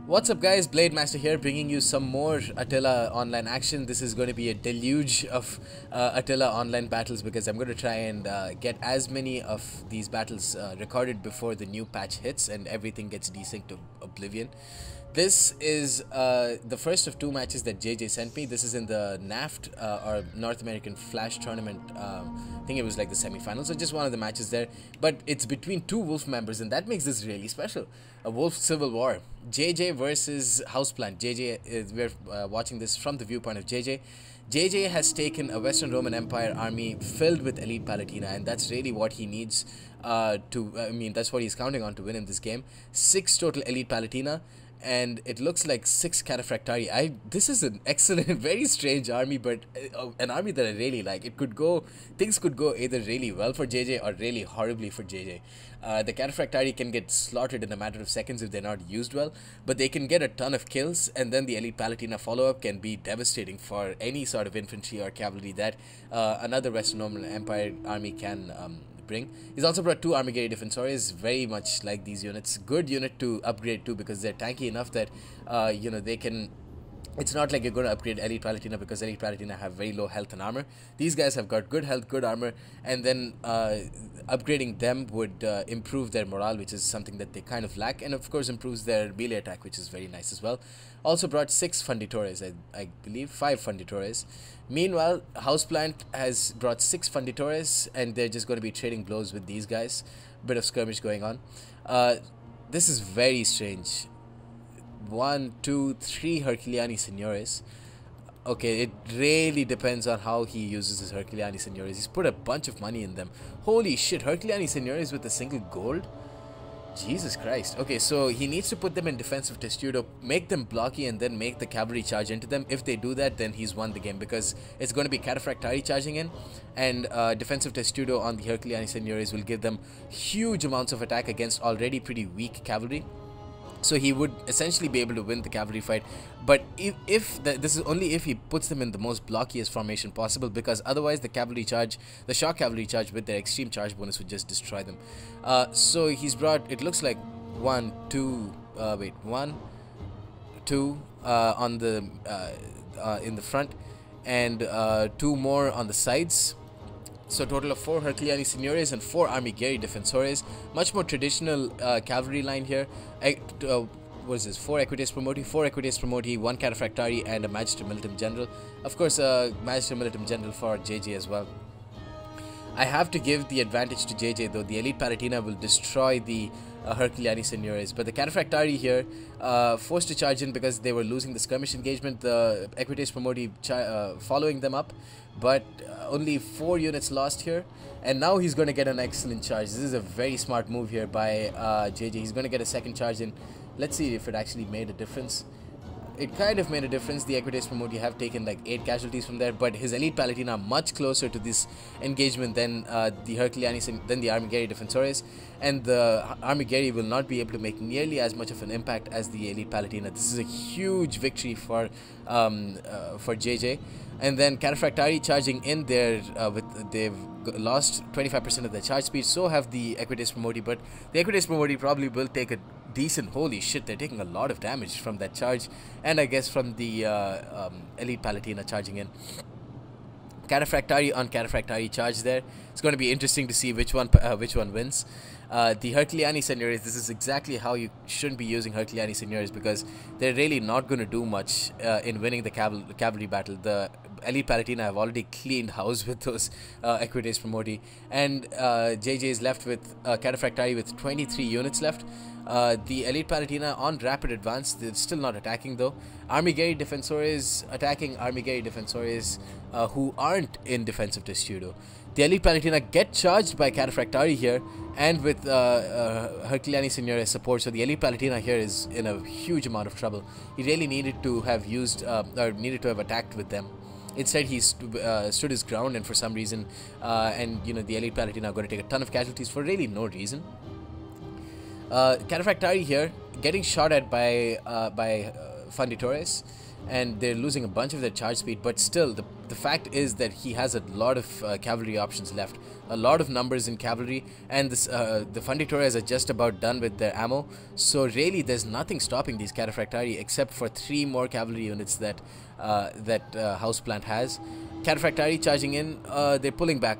What's up guys, Blade Master here, bringing you some more Attila online action. This is going to be a deluge of Attila online battles because I'm going to try and get as many of these battles recorded before the new patch hits and everything gets desynced to oblivion. This is the first of two matches that JJ sent me. This is in the NAFT or North American Flash Tournament. I think it was like the semi-finals, so just one of the matches there. But it's between two Wolf members, and that makes this really special. A Wolf Civil War. JJ versus Houseplant. We're watching this from the viewpoint of JJ. JJ has taken a Western Roman Empire army filled with elite Palatina, and that's really what he needs that's what he's counting on to win in this game. 6 total elite Palatina, and it looks like 6 Cataphractari. This is an excellent, very strange army, but an army that I really like. Things could go either really well for JJ or really horribly for JJ. The Cataphractari can get slaughtered in a matter of seconds if they're not used well, but they can get a ton of kills, and then the elite Palatina follow-up can be devastating for any sort of infantry or cavalry that another Western Roman Empire army can bring. He's also brought 2 Armigeri Defensores, very much like these units. Good unit to upgrade too because they're tanky enough that they can. It's not like you're going to upgrade Elite Palatina because Elite Palatina have very low health and armor. These guys have got good health, good armor, and then upgrading them would improve their morale, which is something that they kind of lack, and of course improves their melee attack, which is very nice as well. Also brought 6 Funditores, I believe, 5 Funditores. Meanwhile, Houseplant has brought 6 Funditores, and they're just going to be trading blows with these guys. Bit of skirmish going on. This is very strange. 1, 2, 3 Herculeani Signores. Okay, it really depends on how he uses his Herculeani Signores. He's put a bunch of money in them. Holy shit, Herculeani Signores with a single gold? Jesus Christ. Okay, so he needs to put them in defensive testudo, make them blocky, and then make the cavalry charge into them. If they do that, then he's won the game because it's going to be Cataphractari charging in, and defensive testudo on the Herculeani Signores will give them huge amounts of attack against already pretty weak cavalry. So he would essentially be able to win the cavalry fight, but this is only if he puts them in the most blockiest formation possible, because otherwise the shock cavalry charge with their extreme charge bonus would just destroy them. So he's brought, it looks like 1, 2 on the in the front, and 2 more on the sides. So a total of 4 Herculeani Signores and 4 Armigeri Defensores. Much more traditional cavalry line here. What is this? 4 Equites Promoti, 4 Equites Promoti, 1 Cataphractari, and a Magister Militum General. Of course, Magister Militum General for JJ as well. I have to give the advantage to JJ though. The Elite Palatina will destroy the Herculeani Signores, but the Cataphractari here forced to charge in because they were losing the skirmish engagement. The Equites Promoti following them up, but only 4 units lost here, and now he's going to get an excellent charge. This is a very smart move here by JJ. He's going to get a second charge in. Let's see if it actually made a difference. It kind of made a difference. The Equites Promoti have taken like 8 casualties from there, but his Elite Palatina are much closer to this engagement than the Herculeani, than the Armigeri Defensores, and the Armigeri will not be able to make nearly as much of an impact as the Elite Palatina. This is a huge victory for JJ. And then Cataphractari charging in there, they've lost 25% of their charge speed, so have the Equites Promoti, but the Equites Promoti probably will take a decent, holy shit, they're taking a lot of damage from that charge, and I guess from the Elite Palatina charging in. Cataphractari on Cataphractari charge there. It's going to be interesting to see which one wins. The Herculeani Signores, this is exactly how you shouldn't be using Herculeani Signores, because they're really not going to do much in winning the cavalry battle. The Elite Palatina have already cleaned house with those Equites Promoti, and JJ is left with Cataphractari with 23 units left. The Elite Palatina on rapid advance, they're still not attacking though. Armigeri Defensores attacking Armigeri Defensores who aren't in defensive testudo. The Elite Palatina get charged by Cataphractari here, and with Herculeani Signores support, so the Elite Palatina here is in a huge amount of trouble. He really needed to have used or needed to have attacked with them. Instead, he stood his ground, and for some reason, the Elite Palatina are going to take a ton of casualties for really no reason. Cataphractari here getting shot at by Funditores, and they're losing a bunch of their charge speed, but still the the fact is that he has a lot of cavalry options left, a lot of numbers in cavalry, and the Funditoras are just about done with their ammo. So really, there's nothing stopping these Cataphractari except for 3 more cavalry units that Houseplant has. Cataphractari charging in, they're pulling back.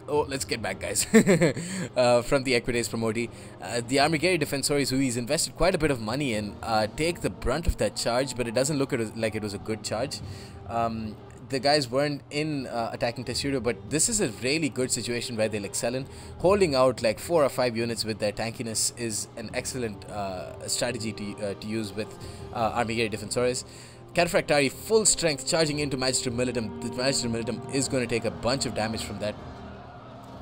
Oh, let's get back, guys. From the Equites Promoti. The Armigeri Defensores, who he's invested quite a bit of money in, take the brunt of that charge, but it doesn't look like it was a good charge. The guys weren't in attacking Testudo, but this is a really good situation where they'll excel in. Holding out like 4 or 5 units with their tankiness is an excellent strategy to use with Armigeri Defensores. Cataphractari full strength charging into Magister Militum. The Magister Militum is going to take a bunch of damage from that.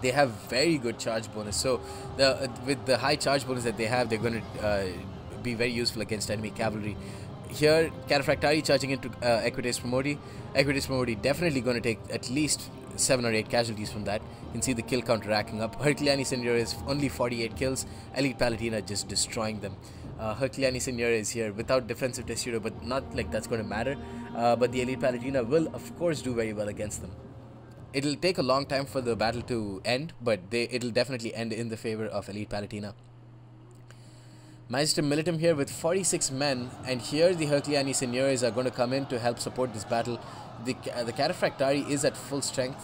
They have very good charge bonus, so with the high charge bonus that they have, they're going to be very useful against enemy cavalry. Here, Cataphractari charging into Equites Promoti. Equites Promoti definitely going to take at least 7 or 8 casualties from that. You can see the kill count racking up. Herculeani Signore is only 48 kills. Elite Palatina just destroying them. Herculeani Signore is here without defensive Testudo, but not like that's going to matter. But the Elite Palatina will, of course, do very well against them. It'll take a long time for the battle to end, but it'll definitely end in the favor of Elite Palatina. Magister Militum here with 46 men, and here the Herculeani Signores are going to come in to help support this battle. The Cataphractari is at full strength,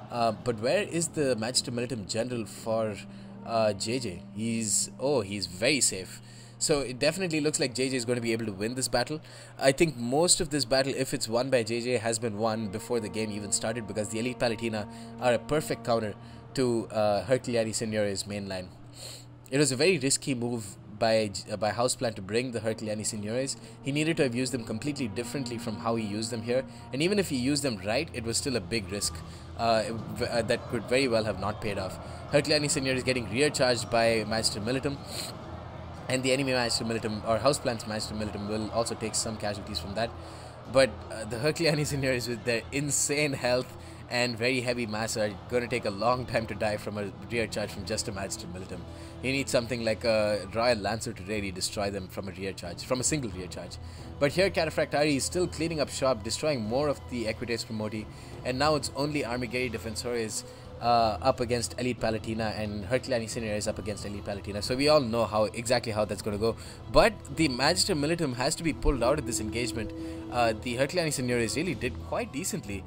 but where is the Magister Militum General for JJ? He's very safe. So it definitely looks like JJ is going to be able to win this battle. I think most of this battle, if it's won by JJ, has been won before the game even started, because the Elite Palatina are a perfect counter to Herculeani Signore's main line. It was a very risky move by Houseplant to bring the Herculeani Signores. He needed to have used them completely differently from how he used them here, and even if he used them right, it was still a big risk that could very well have not paid off. Herculeani Signores getting rear charged by Magister Militum, and the enemy Magister Militum, or Houseplant's Magister Militum, will also take some casualties from that. But the Herculeani Signores, with their insane health and very heavy mass, are going to take a long time to die from a rear charge from just a Magister Militum. He needs something like a Royal Lancer to really destroy them from a rear charge, from a single rear charge. But here Cataphractari is still cleaning up shop, destroying more of the Equites Promoti, and now it's only Armigeri Defensores up against Elite Palatina, and Herculeani Signores up against Elite Palatina. So we all know exactly how that's going to go. But the Magister Militum has to be pulled out of this engagement. The Herculeani Signores really did quite decently,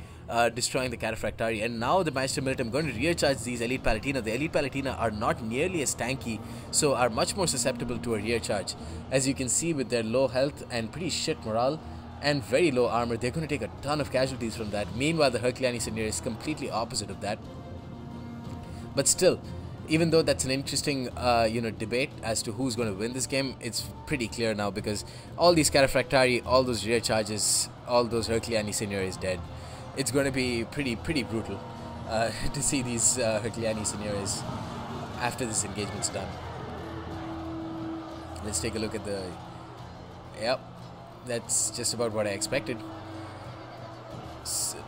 destroying the Cataphractari, and now the Magister Militum going to rear charge these Elite Palatina. The Elite Palatina are not nearly as tanky, so are much more susceptible to a rear charge. As you can see, with their low health and pretty shit morale and very low armor, they're going to take a ton of casualties from that. Meanwhile, the Herculeani Signores is completely opposite of that. But still, even though that's an interesting debate as to who's going to win this game, it's pretty clear now, because all these Cataphractari, all those rear charges, all those Herculeani Signores dead. It's going to be pretty brutal to see these Herculeani Signores after this engagement's done. Let's take a look at the... Yep, that's just about what I expected.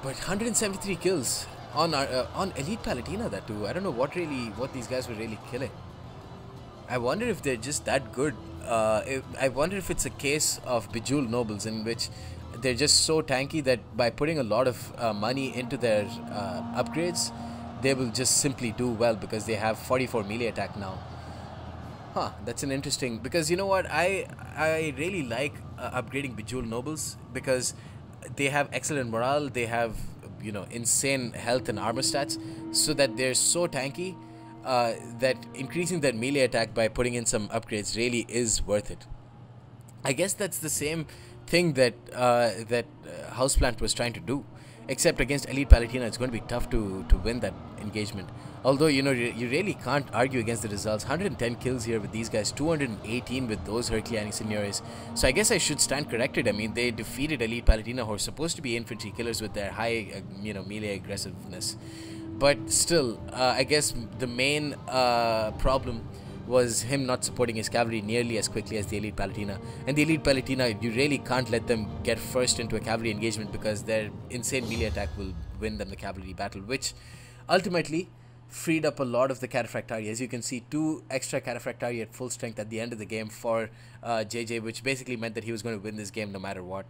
But 173 kills on Elite Palatina, that too. I don't know what these guys were really killing. I wonder if they're just that good. I wonder if it's a case of Bejeweled Nobles, in which they're just so tanky that by putting a lot of money into their upgrades, they will just simply do well, because they have 44 melee attack now. Huh, that's an interesting... Because you know what, I really like upgrading Bejeweled Nobles, because they have excellent morale, they have, insane health and armor stats, so that they're so tanky that increasing their melee attack by putting in some upgrades really is worth it. I guess that's the same thing that Houseplant was trying to do, except against Elite Palatina it's going to be tough to win that engagement. Although, you really can't argue against the results. 110 kills here with these guys, 218 with those Herculeani Signores. So I guess I should stand corrected. I mean, they defeated Elite Palatina, who are supposed to be infantry killers with their high, melee aggressiveness. But still, I guess the main problem was him not supporting his cavalry nearly as quickly as the Elite Palatina. And the Elite Palatina, you really can't let them get first into a cavalry engagement, because their insane melee attack will win them the cavalry battle, which ultimately freed up a lot of the Cataphractari. As you can see, 2 extra Cataphractari at full strength at the end of the game for JJ, which basically meant that he was going to win this game no matter what.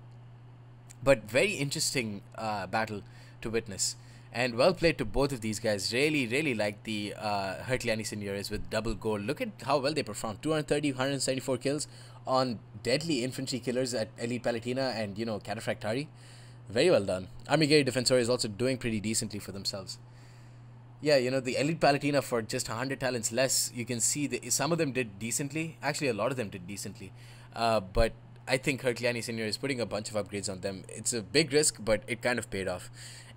But very interesting battle to witness. And well played to both of these guys. Really, really like the Hercliani Seniors with double gold. Look at how well they performed. 230, 174 kills on deadly infantry killers at Elite Palatina and, Cataphractari. Very well done. Armigeri Defensor is also doing pretty decently for themselves. Yeah, the Elite Palatina for just 100 talents less, you can see that some of them did decently. Actually, a lot of them did decently. But I think Hercliani Senior is putting a bunch of upgrades on them. It's a big risk, but it kind of paid off.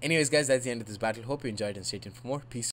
Anyways, guys, that's the end of this battle. Hope you enjoyed and stay tuned for more. Peace.